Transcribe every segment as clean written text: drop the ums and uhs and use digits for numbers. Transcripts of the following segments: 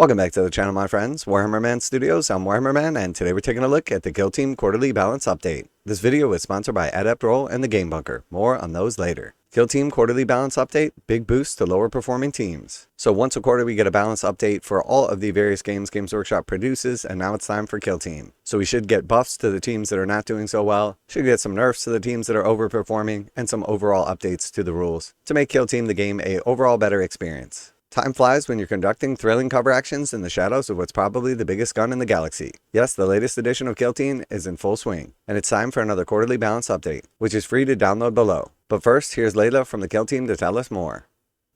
Welcome back to the channel, my friends. Warhammer Man Studios, I'm Warhammer Man, and today we're taking a look at the Kill Team Quarterly Balance Update. This video is sponsored by Adept Roll and the Game Bunker. More on those later. Kill Team Quarterly Balance Update, big boost to lower performing teams. So once a quarter we get a balance update for all of the various games Games Workshop produces, and now it's time for Kill Team. So we should get buffs to the teams that are not doing so well, should get some nerfs to the teams that are overperforming, and some overall updates to the rules to make Kill Team the game a overall better experience. Time flies when you're conducting thrilling cover actions in the shadows of what's probably the biggest gun in the galaxy. Yes, the latest edition of Kill Team is in full swing, and it's time for another quarterly balance update, which is free to download below. But first, here's Layla from the Kill Team to tell us more.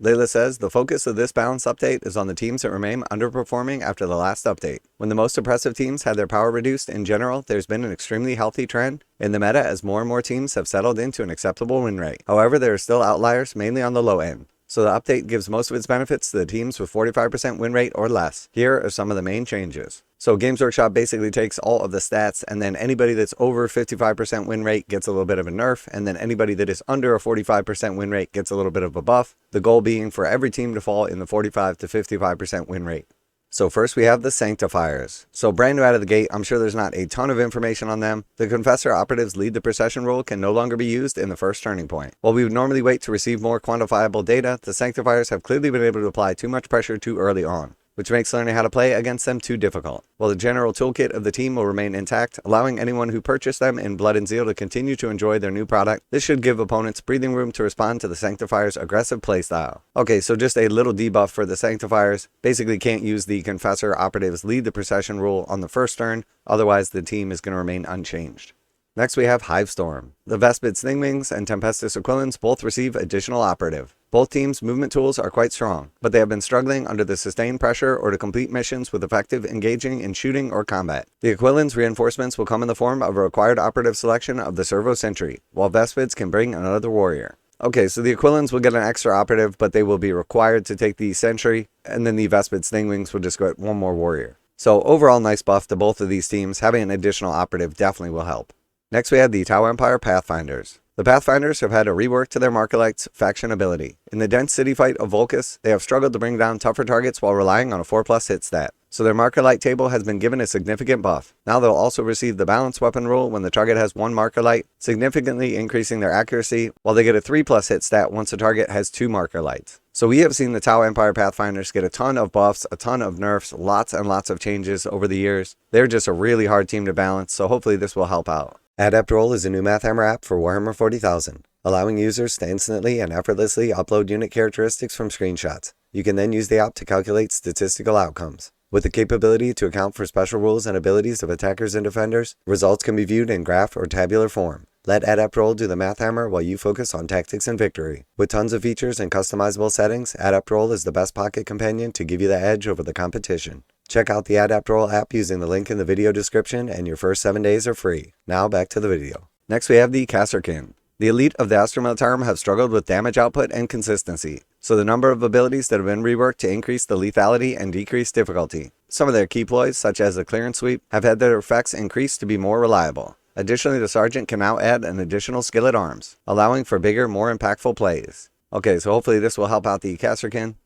Layla says, the focus of this balance update is on the teams that remain underperforming after the last update. When the most oppressive teams had their power reduced in general, there's been an extremely healthy trend in the meta as more and more teams have settled into an acceptable win rate. However, there are still outliers, mainly on the low end. So the update gives most of its benefits to the teams with 45% win rate or less. Here are some of the main changes. So Games Workshop basically takes all of the stats, and then anybody that's over 55% win rate gets a little bit of a nerf, and then anybody that is under a 45% win rate gets a little bit of a buff. The goal being for every team to fall in the 45 to 55% win rate. So first we have the Sanctifiers. So brand new out of the gate, I'm sure there's not a ton of information on them. The Confessor operatives lead the procession rule can no longer be used in the first turning point. While we would normally wait to receive more quantifiable data, the Sanctifiers have clearly been able to apply too much pressure too early on, which makes learning how to play against them too difficult. While the general toolkit of the team will remain intact, allowing anyone who purchased them in Blood and Zeal to continue to enjoy their new product, this should give opponents breathing room to respond to the Sanctifier's aggressive playstyle. Okay, so just a little debuff for the Sanctifiers. Basically can't use the Confessor operatives lead the procession rule on the first turn, otherwise the team is going to remain unchanged. Next we have Hivestorm. The Vespid Stingwings and Tempestus Aquilans both receive additional operative. Both teams' movement tools are quite strong, but they have been struggling under the sustained pressure or to complete missions with effective engaging in shooting or combat. The Aquilans' reinforcements will come in the form of a required operative selection of the Servo Sentry, while Vespids can bring another warrior. Okay, so the Aquilans will get an extra operative, but they will be required to take the Sentry, and then the Vespid Stingwings will just get one more warrior. So overall nice buff to both of these teams. Having an additional operative definitely will help. Next we have the Tau Empire Pathfinders. The Pathfinders have had a rework to their Markelites faction ability. In the dense city fight of Volcus, they have struggled to bring down tougher targets while relying on a 4+ hit stat. So their Markelite table has been given a significant buff. Now they'll also receive the balanced weapon rule when the target has one Markelite, significantly increasing their accuracy, while they get a 3+ hit stat once the target has 2 Markelites. So we have seen the Tau Empire Pathfinders get a ton of buffs, a ton of nerfs, lots and lots of changes over the years. They're just a really hard team to balance, so hopefully this will help out. Adept Roll is a new Mathhammer app for Warhammer 40,000, allowing users to instantly and effortlessly upload unit characteristics from screenshots. You can then use the app to calculate statistical outcomes. With the capability to account for special rules and abilities of attackers and defenders, results can be viewed in graph or tabular form. Let Adept Roll do the Mathhammer while you focus on tactics and victory. With tons of features and customizable settings, Adept Roll is the best pocket companion to give you the edge over the competition. Check out the Adept Roll app using the link in the video description, and your first 7 days are free. Now back to the video. Next we have the Kasserkin. The elite of the Astra Militarum have struggled with damage output and consistency, so the number of abilities that have been reworked to increase the lethality and decrease difficulty. Some of their key ploys, such as the clearance sweep, have had their effects increased to be more reliable. Additionally, the Sergeant can now add an additional skill at arms, allowing for bigger, more impactful plays. Okay, so hopefully this will help out the Kasserkin.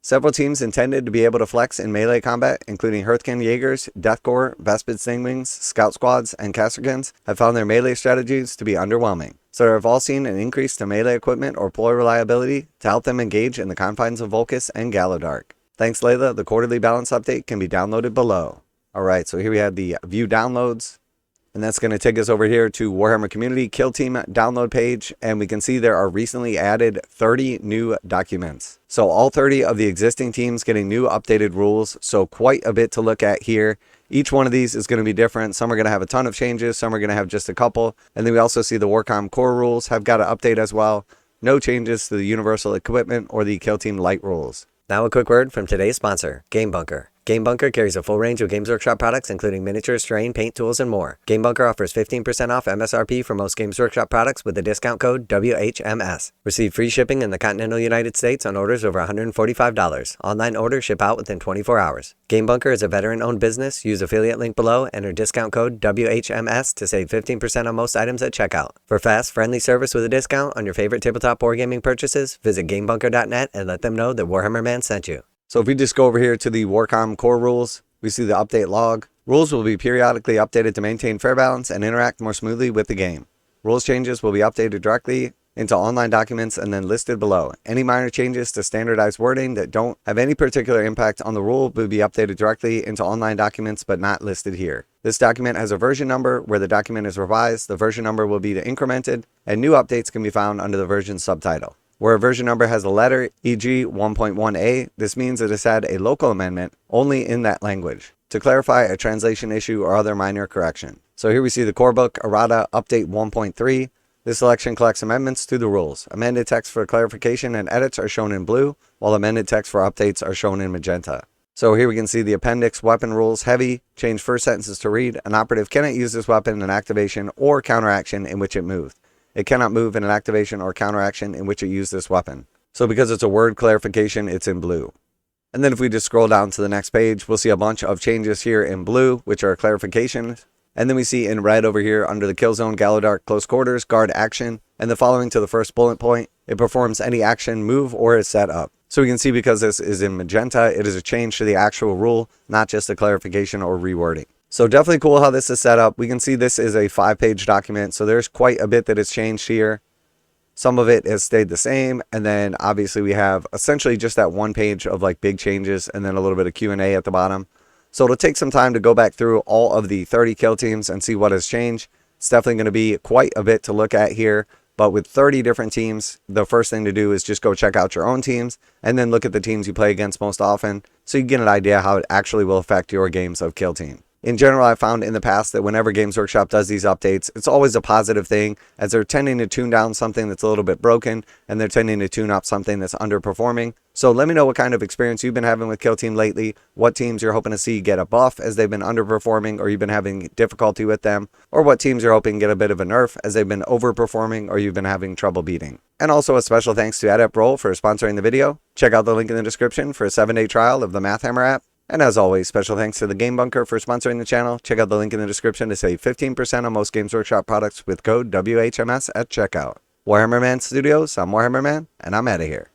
Several teams intended to be able to flex in melee combat, including Hearthkin Jaegers, Deathcore, Vespid Stingwings, Scout Squads, and Kasserkins, have found their melee strategies to be underwhelming. So they have all seen an increase to melee equipment or ploy reliability to help them engage in the confines of Volcus and Gallowdark. Thanks, Layla. The quarterly balance update can be downloaded below. Alright, so here we have the view downloads. And that's going to take us over here to Warhammer Community Kill Team download page, and we can see there are recently added 30 new documents. So all 30 of the existing teams getting new updated rules, so quite a bit to look at here. Each one of these is going to be different. Some are going to have a ton of changes, some are going to have just a couple. And then we also see the Warcom core rules have got to update as well. No changes to the universal equipment or the Kill Team light rules. Now a quick word from today's sponsor, Game Bunker. Game Bunker carries a full range of Games Workshop products, including miniatures, terrain, paint tools, and more. Game Bunker offers 15% off MSRP for most Games Workshop products with the discount code WHMS. Receive free shipping in the continental United States on orders over $145. Online orders ship out within 24 hours. Game Bunker is a veteran-owned business. Use affiliate link below, enter discount code WHMS to save 15% on most items at checkout. For fast, friendly service with a discount on your favorite tabletop wargaming purchases, visit GameBunker.net and let them know that Warhammer Man sent you. So if we just go over here to the Warcom core rules, we see the update log. Rules will be periodically updated to maintain fair balance and interact more smoothly with the game. Rules changes will be updated directly into online documents and then listed below. Any minor changes to standardized wording that don't have any particular impact on the rule will be updated directly into online documents but not listed here. This document has a version number. Where the document is revised, the version number will be incremented, and new updates can be found under the version subtitle. Where a version number has a letter, e.g. 1.1a, this means it has had a local amendment only in that language to clarify a translation issue or other minor correction. So here we see the core book, errata, update 1.3. This selection collects amendments to the rules. Amended text for clarification and edits are shown in blue, while amended text for updates are shown in magenta. So here we can see the appendix, weapon rules, heavy, change first sentences to read, an operative cannot use this weapon in an activation or counteraction in which it moved. It cannot move in an activation or counteraction in which it used this weapon. So because it's a word clarification, it's in blue. And then if we just scroll down to the next page, we'll see a bunch of changes here in blue, which are clarifications. And then we see in red over here under the kill zone, Gallowdark, close quarters, guard action, and the following to the first bullet point, it performs any action, move, or is set up. So we can see because this is in magenta, it is a change to the actual rule, not just a clarification or rewording. So definitely cool how this is set up. We can see this is a 5-page document, so there's quite a bit that has changed here. Some of it has stayed the same, and then obviously we have essentially just that one page of like big changes and then a little bit of Q&A at the bottom. So it'll take some time to go back through all of the 30 kill teams and see what has changed. It's definitely going to be quite a bit to look at here, but with 30 different teams, the first thing to do is just go check out your own teams and then look at the teams you play against most often so you get an idea how it actually will affect your games of kill team. In general, I found in the past that whenever Games Workshop does these updates, it's always a positive thing, as they're tending to tune down something that's a little bit broken, and they're tending to tune up something that's underperforming. So let me know what kind of experience you've been having with Kill Team lately, what teams you're hoping to see get a buff as they've been underperforming or you've been having difficulty with them, or what teams you're hoping get a bit of a nerf as they've been overperforming or you've been having trouble beating. And also a special thanks to AdeptRoll for sponsoring the video. Check out the link in the description for a 7-day trial of the MathHammer app. And as always, special thanks to the Game Bunker for sponsoring the channel. Check out the link in the description to save 15% on most Games Workshop products with code WHMS at checkout. Warhammer Man Studios, I'm Warhammer Man, and I'm out of here.